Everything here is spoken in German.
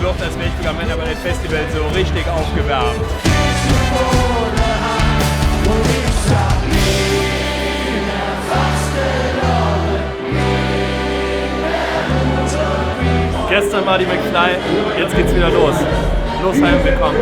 wird das Mächtiger Männer bei dem Festival so richtig aufgewärmt. Gestern war die McFly, jetzt geht's wieder los. Los, heimgekommen.